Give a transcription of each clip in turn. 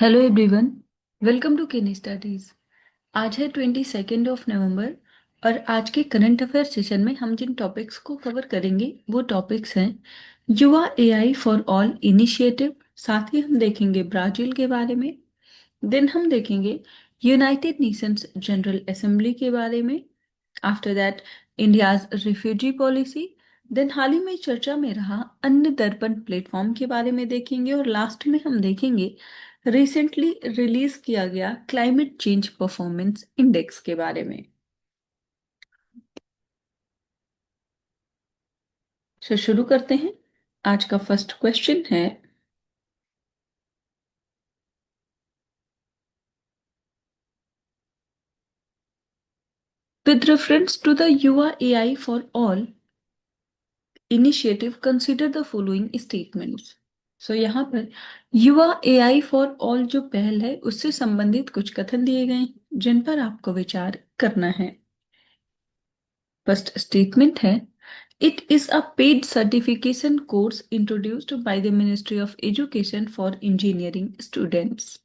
Hello everyone. Welcome to केनी studies. आज है 22 नवंबर और आज के करंट अफेयर सेशन में हम जिन टॉपिक्स को कवर करेंगे वो टॉपिक्स हैं युवा एआई फॉर ऑल इनिशिएटिव। साथ ही हम देखेंगे ब्राजील के बारे में। देन हम देखेंगे यूनाइटेड नेशंस जनरल असेंबली के बारे में। After that India's refugee policy. देन हाल ही में चर्चा में रहा अन्य दर्पण प्लेटफॉर्म के बारे में देखेंगे और लास्ट में हम देखेंगे रिसेंटली रिलीज किया गया क्लाइमेट चेंज परफॉर्मेंस इंडेक्स के बारे में। तो शुरू करते हैं। आज का फर्स्ट क्वेश्चन है, with reference to the Yuva AI for all initiative consider the following statements. So यहाँ पर युवा एआई फॉर ऑल जो पहल है उससे संबंधित कुछ कथन दिए गए हैं जिन पर आपको विचार करना है। फर्स्ट स्टेटमेंट है, it is a paid certification course introduced by the ministry of education for engineering students.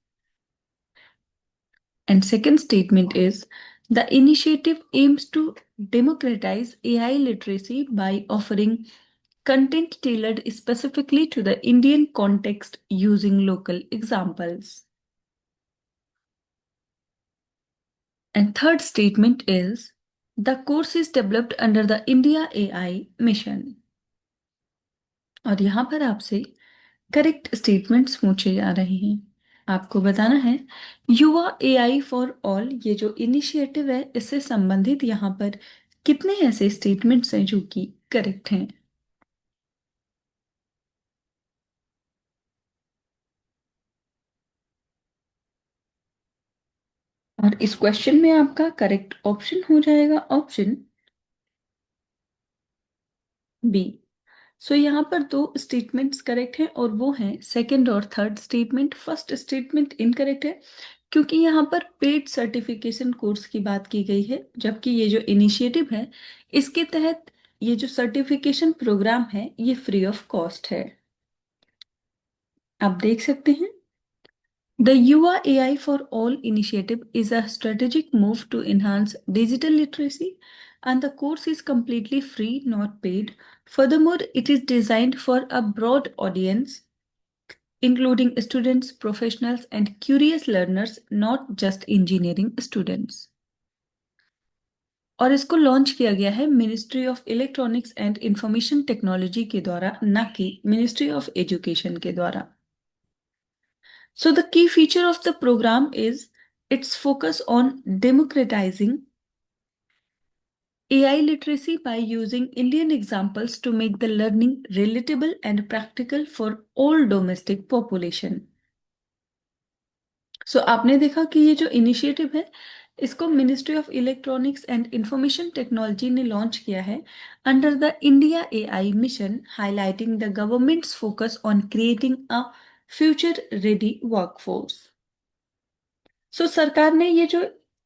And second statement is, the initiative aims to democratize AI literacy by offering content tailored specifically to the Indian context using local examples. And third statement is, the course is developed under the India AI mission. और यहाँ पर आपसे correct statements पूछे जा रहे हैं। आपको बताना है युवा एआई फॉर ऑल ये जो इनिशिएटिव है इससे संबंधित यहाँ पर कितने ऐसे स्टेटमेंट्स हैं जो कि करेक्ट हैं। और इस क्वेश्चन में आपका करेक्ट ऑप्शन हो जाएगा ऑप्शन बी। सो यहाँ पर दो स्टेटमेंट्स करेक्ट हैं और वो हैं सेकंड और third statement. First statement incorrect है क्योंकि यहाँ पर पेड सर्टिफिकेशन कोर्स की बात की गई है, जबकि ये जो इनिशिएटिव है इसके तहत ये जो सर्टिफिकेशन प्रोग्राम है ये फ्री ऑफ कॉस्ट है। आप देख सकते हैं, the Yuva AI for all initiative is a strategic move to enhance digital literacy and the course is completely free, not paid. Furthermore, it is designed for a broad audience including students, professionals, and curious learners, not just engineering students. और इसको launch किया गया है ministry of electronics and information technology के द्वारा, न कि ministry of education के द्वारा। So the key feature of the program is its focus on democratizing AI literacy by using Indian examples to make the learning relatable and practical for all domestic population. So आपने देखा कि ये जो initiative है इसको ministry of electronics and information technology ने launch किया है under the India AI mission, highlighting the government's focus on creating a future ready workforce. So सरकार ने ये जो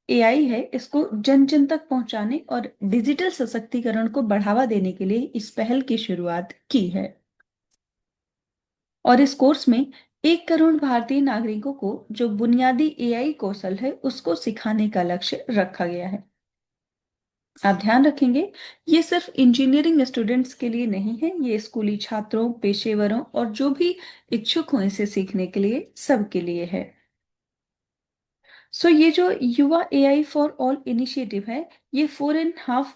एआई है इसको जन जन तक पहुंचाने और डिजिटल सशक्तिकरण को बढ़ावा देने के लिए इस पहल की शुरुआत की है। और इस कोर्स में 1 करोड़ भारतीय नागरिकों को जो बुनियादी एआई कौशल है उसको सिखाने का लक्ष्य रखा गया है। आप ध्यान रखेंगे, ये सिर्फ इंजीनियरिंग स्टूडेंट्स के लिए नहीं है, ये स्कूली छात्रों, पेशेवरों और जो भी इच्छुक हो इसे सीखने के लिए सबके लिए है। सो ये जो युवा एआई फॉर ऑल इनिशिएटिव है ये 4.5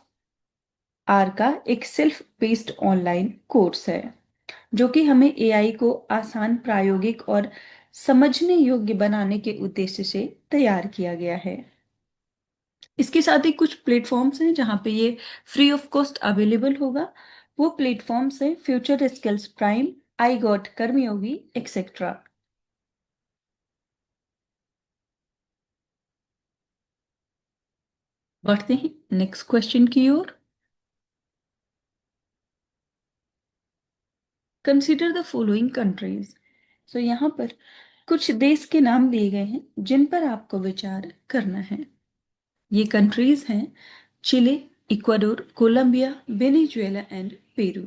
आवर का एक सेल्फ बेस्ड ऑनलाइन कोर्स है जो कि हमें एआई को आसान, प्रायोगिक और समझने योग्य बनाने के उद्देश्य से तैयार किया गया है। इसके साथ ही कुछ प्लेटफॉर्म्स हैं जहां पे ये फ्री ऑफ कॉस्ट अवेलेबल होगा। वो प्लेटफॉर्म्स हैं future skills prime, iGOT Karmayogi etcetera. बढ़ते हैं नेक्स्ट क्वेश्चन की ओर। Consider the following countries. So यहाँ पर कुछ देश के नाम दिए गए हैं जिन पर आपको विचार करना है। ये कंट्रीज हैं Chile, Ecuador, Colombia, Venezuela and Peru.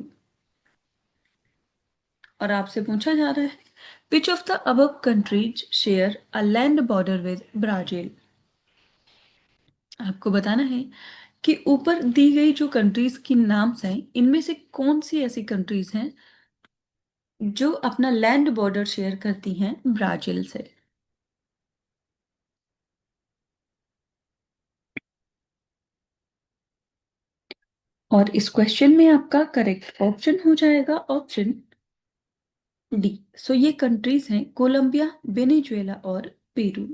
और आपसे पूछा जा रहा है Which of the above countries share a land border with Brazil? आपको बताना है कि ऊपर दी गई जो कंट्रीज की नाम्स हैं, इनमें से कौन सी ऐसी कंट्रीज हैं जो अपना लैंड बॉर्डर शेयर करती हैं ब्राजील से। और इस क्वेश्चन में आपका करेक्ट ऑप्शन हो जाएगा ऑप्शन डी। सो ये कंट्रीज हैं कोलंबिया, वेनेजुएला और पेरू।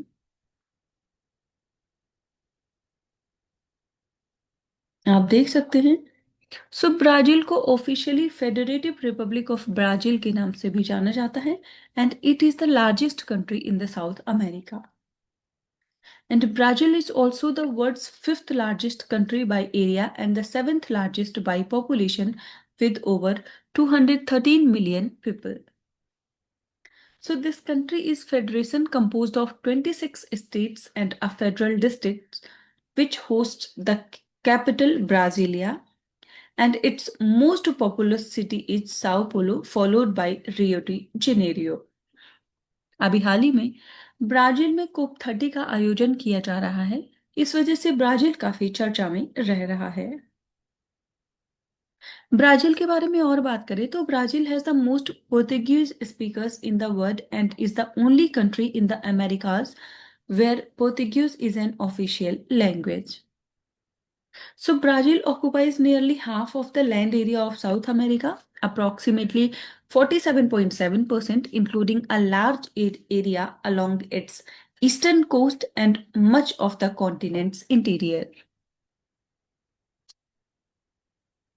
आप देख सकते हैं। सो ब्राजील को officially federative Republic of Brazil के नाम से भी जाना जाता है and it is the largest country in the south America. And Brazil is also the world's fifth largest country by area and the seventh largest by population with over 213 million people. So this country is federation composed of 26 states and a federal district which hosts the capital Brasilia, and its most populous city is Sao Paulo followed by Rio de Janeiro. अभी हाल ही में Brazil में कोप 30 का आयोजन किया जा रहा है। इस वजह से ब्राजील काफी चर्चा में रह रहा है। ब्राजील के बारे में और बात करें तो Brazil has the most Portuguese speakers in the world and is the only country in the Americas where Portuguese is an official language. So Brazil occupies nearly half of the land area of South America, approximately 47.7%, including a large area along its eastern coast and much of the continent's interior.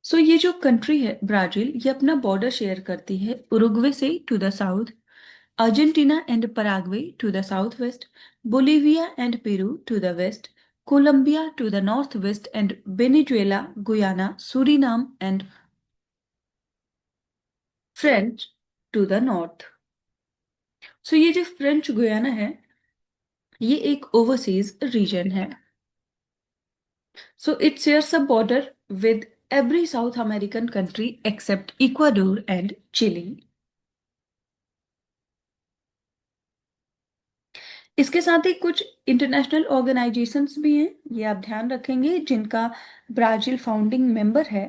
सो ये जो country है Brazil, ये अपना border share करती है Uruguay से to the south, Argentina and Paraguay to the south west, Bolivia and Peru to the west, Colombia to the north west and Venezuela, Guyana, Suriname and French to the north. So ये जो French Guiana है, ये एक overseas reason है। So it shares a border with every South American country except Ecuador and Chile. इसके साथ ही कुछ international organisations भी हैं, ये आप ध्यान रखेंगे, जिनका ब्राजील फाउंडिंग मेंबर है।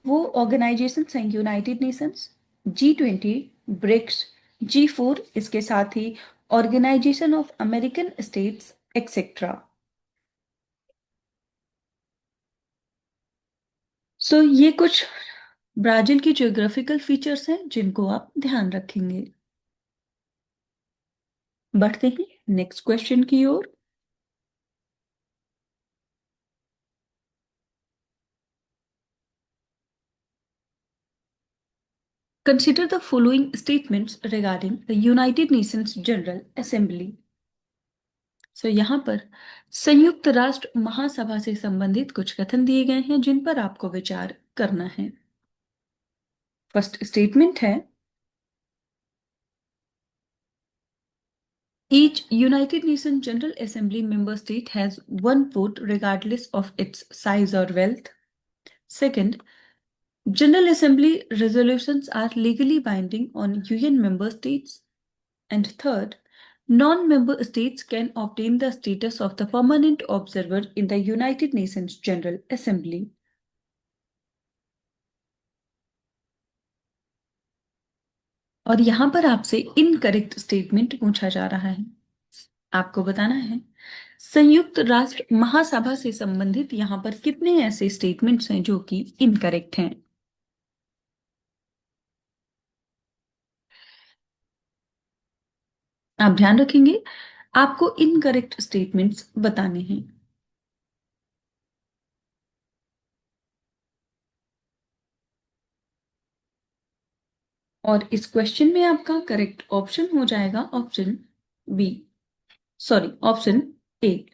वो ऑर्गेनाइजेशंस हैं United Nations, G20, BRICS, G4, इसके साथ ही organization of American states etcetera. So ये कुछ ब्राजील की ज्योग्राफिकल फीचर्स हैं जिनको आप ध्यान रखेंगे। बढ़ते हैं नेक्स्ट क्वेश्चन की ओर। Consider the following statements regarding the United Nations General Assembly. सो यहाँ पर संयुक्त राष्ट्र महासभा से संबंधित कुछ कथन दिए गए हैं जिन पर आपको विचार करना है। फर्स्ट स्टेटमेंट है, each United Nations General Assembly member state has one vote regardless of its size or wealth. Second, General Assembly resolutions are legally binding on UN member states. And third, non-member states can obtain the status of the permanent observer in the United Nations General Assembly. और यहां पर आपसे incorrect statement पूछा जा रहा है। आपको बताना है संयुक्त राष्ट्र महासभा से संबंधित यहां पर कितने ऐसे स्टेटमेंट्स हैं जो कि इनकरेक्ट हैं। आप ध्यान रखेंगे, आपको इनकरेक्ट स्टेटमेंट्स बताने हैं। और इस क्वेश्चन में आपका करेक्ट ऑप्शन हो जाएगा option B, sorry option A.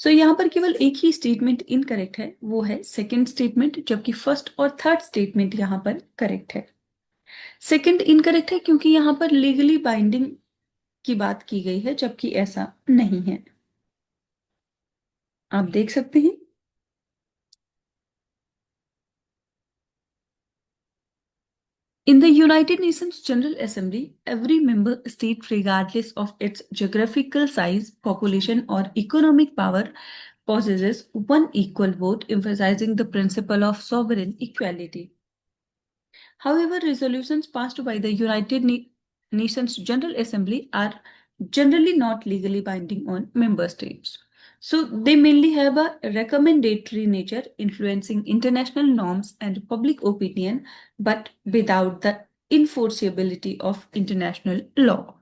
So यहाँ पर केवल एक ही स्टेटमेंट इनकरेक्ट है, वो है सेकंड स्टेटमेंट, जबकि फर्स्ट और थर्ड स्टेटमेंट यहाँ पर करेक्ट है। सेकंड इनकरेक्ट है क्योंकि यहाँ पर लीगली बाइंडिंग की बात की गई है, जबकि ऐसा नहीं है। आप देख सकते हैं। In the United Nations General Assembly, every member state, regardless of its geographical size, population, or economic power, possesses one equal vote, emphasizing the principle of sovereign equality. However, resolutions passed by the Nations General Assembly are generally not legally binding on member states. So they mainly have a recommendatory nature, influencing international norms and public opinion, but without the enforceability of international law.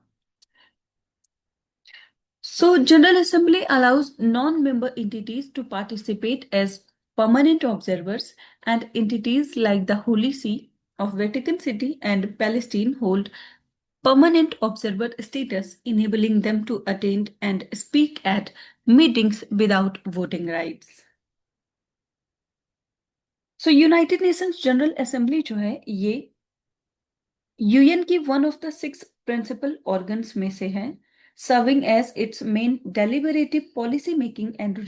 So, General Assembly allows non-member entities to participate as permanent observers, and entities like the Holy See of Vatican City and Palestine hold permanent observer status, enabling them to attend and speak at meetings without voting rights. So, United Nations General Assembly जो है ये UN की one of the 6 principal organs में से है, serving as its main deliberative policy making and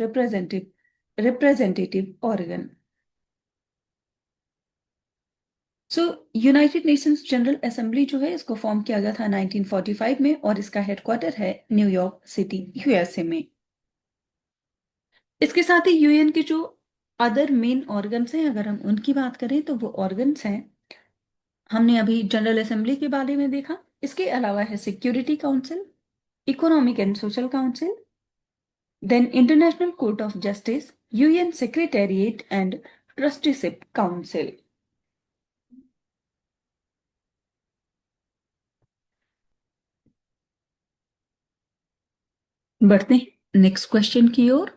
representative organ. So United Nations General Assembly जो है इसको फॉर्म किया गया था 1945 में और इसका हेडक्वार्टर है न्यूयॉर्क सिटी यूएसए में। इसके साथ ही यूएन के जो अदर मेन ऑर्गन्स हैं, अगर हम उनकी बात करें तो वो ऑर्गन्स हैं, हमने अभी जनरल असेंबली के बारे में देखा, इसके अलावा है security council, economic and social council, then international court of justice, UN secretariat and trusteeship council. बढ़ते हैं नेक्स्ट क्वेश्चन की ओर।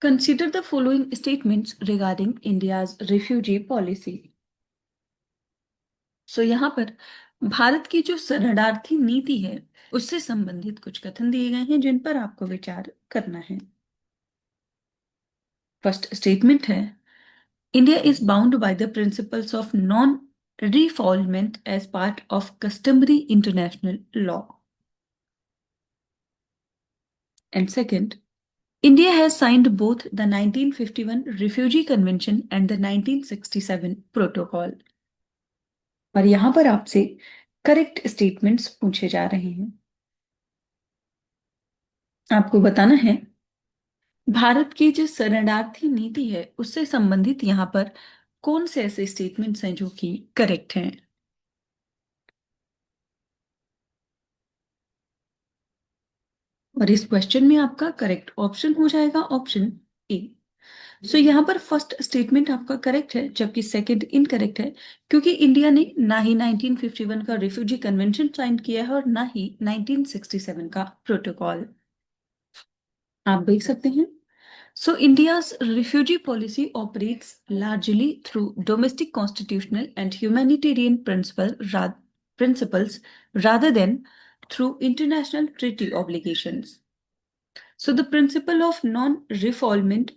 Consider the following statements regarding India's refugee policy. सो यहाँ पर भारत की जो शरणार्थी नीति है उससे संबंधित कुछ कथन दिए गए हैं जिन पर आपको विचार करना है। फर्स्ट स्टेटमेंट है, India is bound by the principles of non refoulement as part of customary international law. And second, India has signed both the 1951 Refugee Convention and the 1967 Protocol. और यहां पर आपसे करेक्ट स्टेटमेंट्स पूछे जा रहे हैं। आपको बताना है भारत की जो शरणार्थी नीति है उससे संबंधित यहाँ पर कौन से ऐसे स्टेटमेंट्स हैं जो कि करेक्ट हैं। और इस क्वेश्चन में आपका करेक्ट ऑप्शन हो जाएगा ऑप्शन ए। सो यहाँ पर फर्स्ट स्टेटमेंट आपका करेक्ट है जबकि सेकंड इनकरेक्ट है, क्योंकि इंडिया ने ना ही 1951 का रिफ्यूजी कन्वेंशन साइन किया है और ना ही 1967 का प्रोटोकॉल। आप देख सकते हैं, so India's refugee policy operates largely through domestic constitutional and humanitarian principles rather than through international treaty obligations. So the principle of non-refoulement,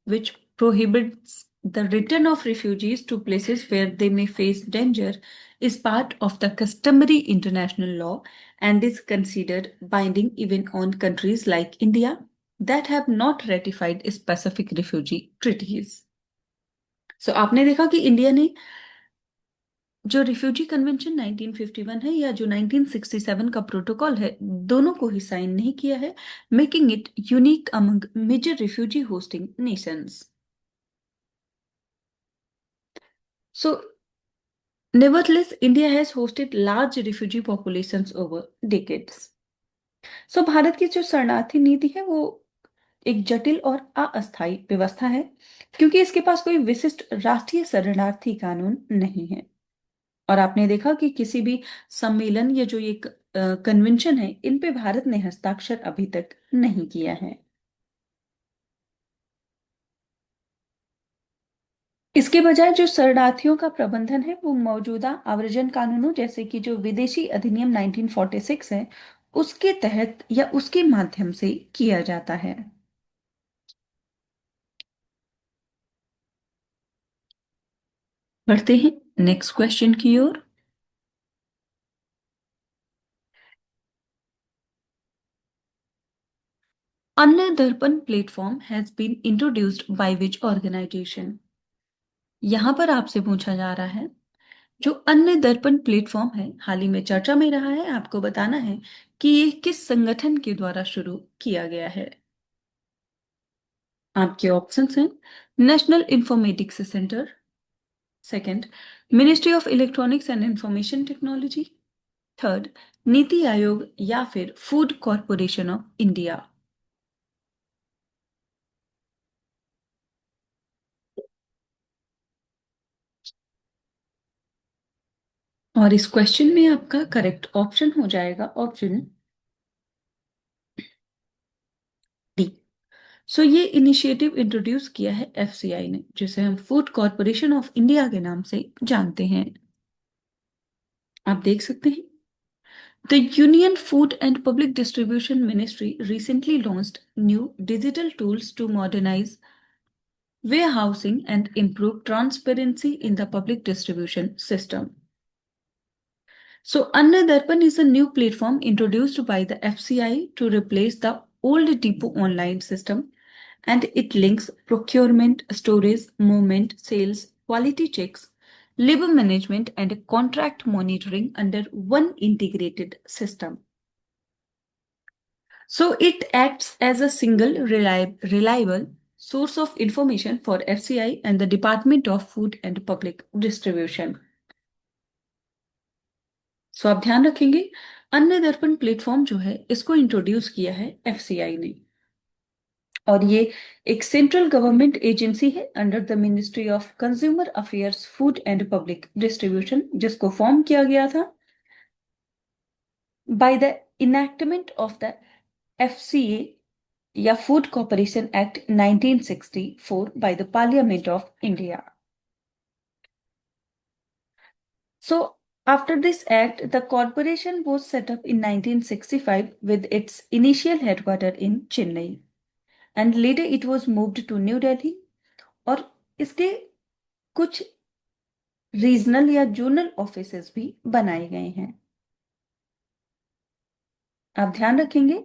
which prohibits the return of refugees to places where they may face danger, is part of the customary international law and is considered binding even on countries like India that have not ratified specific refugee treaties. So आपने देखा कि India ने जो refugee convention 1951 है या जो 1967 का protocol है दोनों को ही साइन नहीं किया है, making it unique among major refugee hosting nations. So nevertheless, India has hosted large refugee populations over decades. सो भारत की जो शरणार्थी नीति है वो एक जटिल और अस्थायी व्यवस्था है क्योंकि इसके पास कोई विशिष्ट राष्ट्रीय शरणार्थी कानून नहीं है। और आपने देखा कि किसी भी सम्मेलन या जो एक कन्वेंशन है इन पे भारत ने हस्ताक्षर अभी तक नहीं किया है। इसके बजाय जो शरणार्थियों का प्रबंधन है वो मौजूदा आव्रजन कानूनों जैसे कि जो विदेशी अधिनियम 1946 है उसके तहत या उसके माध्यम से किया जाता है। बढ़ते हैं नेक्स्ट क्वेश्चन की ओर। अन्य Darpan platform has been introduced by which organization? यहां पर आपसे पूछा जा रहा है जो अन्य दर्पण प्लेटफॉर्म है हाल ही में चर्चा में रहा है, आपको बताना है कि ये किस संगठन के द्वारा शुरू किया गया है। आपके ऑप्शंस हैं national informatics centre, second ministry of electronics and information technology, third NITI Aayog या फिर फूड कॉरपोरेशन ऑफ इंडिया। और इस क्वेश्चन में आपका करेक्ट ऑप्शन हो जाएगा ऑप्शन डी। सो ये इनिशिएटिव इंट्रोड्यूस किया है एफसीआई ने, जिसे हम फूड कॉरपोरेशन ऑफ इंडिया के नाम से जानते हैं। आप देख सकते हैं the union food and public distribution ministry recently launched new digital tools to modernize warehousing and improve transparency in the public distribution system. So, Anna Darpan is a new platform introduced by the FCI to replace the old depot online system, and it links procurement, storage, movement, sales, quality checks, labor management, and contract monitoring under one integrated system. So it acts as a single reliable source of information for FCI and the Department of Food and Public Distribution. सो आप ध्यान रखेंगे अन्य Darpan platform जो है इसको introduce किया है FCI ने, और ये एक सेंट्रल गवर्नमेंट एजेंसी है under the ministry of consumer affairs food and public distribution, जिसको फॉर्म किया गया था by the enactment of the FCA या food corporation act 1964 by the Parliament of India. So, after this act, the corporation was set up in 1965 with its initial headquarters in Chennai, and later it was moved to New Delhi. और इसके कुछ regional या zonal offices भी बनाए गए हैं। आप ध्यान रखेंगे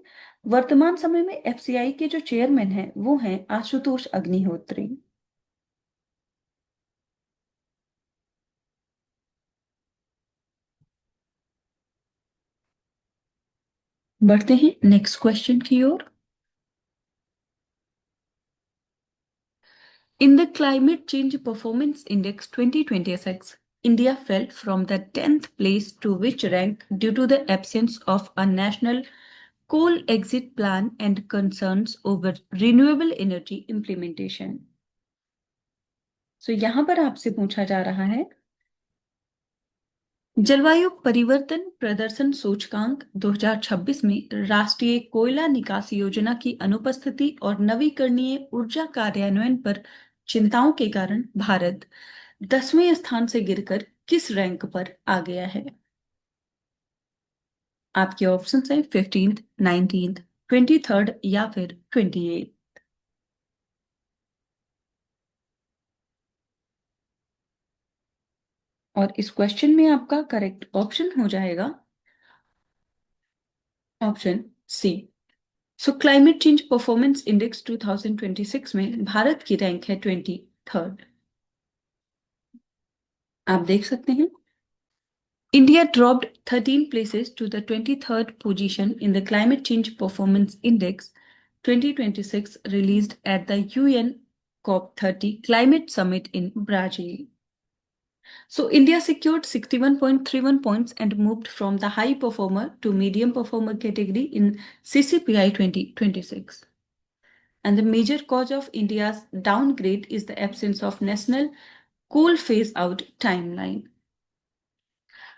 वर्तमान समय में एफसीआई के जो चेयरमैन हैं वो हैं आशुतोष अग्निहोत्री। बढ़ते हैं नेक्स्ट क्वेश्चन की ओर। In the Climate Change Performance Index 2026, India fell from the 10th place to which rank due to the absence of a national coal exit plan and concerns over renewable energy implementation. So यहाँ पर आपसे पूछा जा रहा है जलवायु परिवर्तन प्रदर्शन सूचकांक 2026 में राष्ट्रीय कोयला निकास योजना की अनुपस्थिति और नवीकरणीय ऊर्जा कार्यान्वयन पर चिंताओं के कारण भारत 10वें स्थान से गिरकर किस रैंक पर आ गया है? आपके ऑप्शन है 15th, 19th, 23rd या फिर 28th। और इस क्वेश्चन में आपका करेक्ट ऑप्शन हो जाएगा option C. So climate change performance index 2026 में भारत की रैंक है 23rd। आप देख सकते हैं India dropped 13 places to the 23rd position in the Climate Change Performance Index 2026 released at the UN COP30 Climate Summit in Brazil. So India secured 61.31 points and moved from the high performer to medium performer category in CCPI 2026. And the major cause of India's downgrade is the absence of national coal phase out timeline.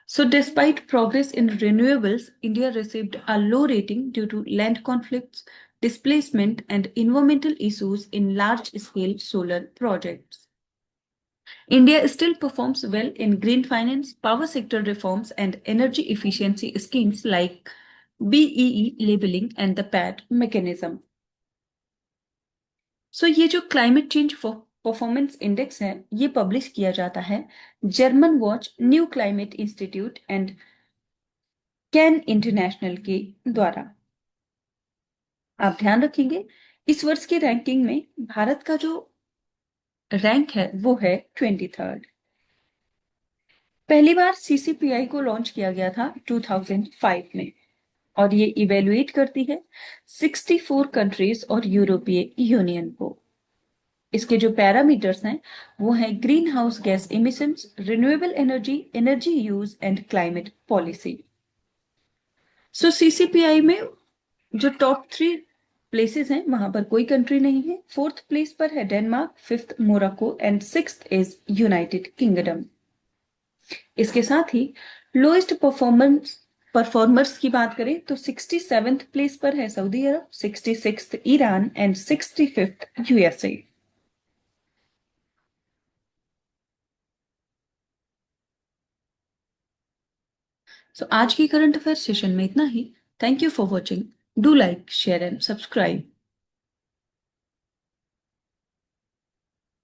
So, despite progress in renewables, India received a low rating due to land conflicts, displacement, and environmental issues in large scale solar projects. India still performs well in green finance, power sector reforms, and energy efficiency schemes like BEE labeling and the PAT mechanism. सो ये जो climate change performance index है ये publish किया जाता है German watch, new climate institute and can international के द्वारा। आप ध्यान रखेंगे इस वर्ष की रैंकिंग में भारत का जो रैंक है वो है 23rd। पहली बार सीसीपीआई को लॉन्च किया गया था 2005 में और ये इवेलुएट करती है 64 कंट्रीज और यूरोपीय यूनियन को। इसके जो पैरामीटर्स हैं वो हैं greenhouse gas emissions, renewable energy, energy use and climate policy. So CCPI में जो टॉप 3 प्लेसेस हैं वहां पर कोई कंट्री नहीं है। 4th प्लेस पर है Denmark, 5th Morocco and 6th is United kingdom. इसके साथ ही लोएस्ट परफॉर्मर्स की बात करें तो 67th प्लेस पर है सऊदी अरब, 66th Iran and 65th USA. So आज की करंट अफेयर सेशन में इतना ही। Thank you for watching. Do like, share and subscribe.